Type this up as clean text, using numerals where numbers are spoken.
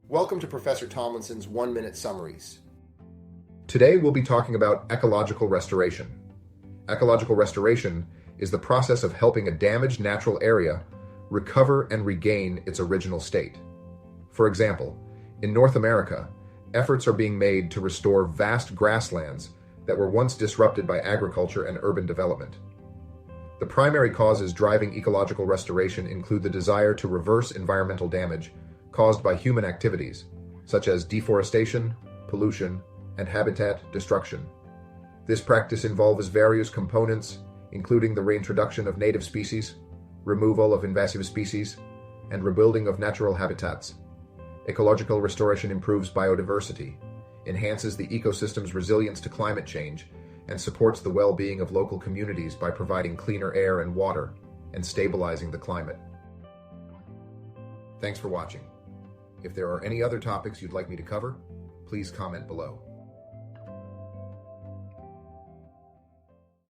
Welcome to Professor Tomlinson's 1-Minute Summaries. Today we'll be talking about ecological restoration. Ecological restoration is the process of helping a damaged natural area recover and regain its original state. For example, in North America, efforts are being made to restore vast grasslands that were once disrupted by agriculture and urban development. The primary causes driving ecological restoration include the desire to reverse environmental damage caused by human activities, such as deforestation, pollution, and habitat destruction. This practice involves various components, including the reintroduction of native species, removal of invasive species, and rebuilding of natural habitats. Ecological restoration improves biodiversity, enhances the ecosystem's resilience to climate change, and supports the well-being of local communities by providing cleaner air and water and stabilizing the climate. Thanks for watching. If there are any other topics you'd like me to cover, please comment below.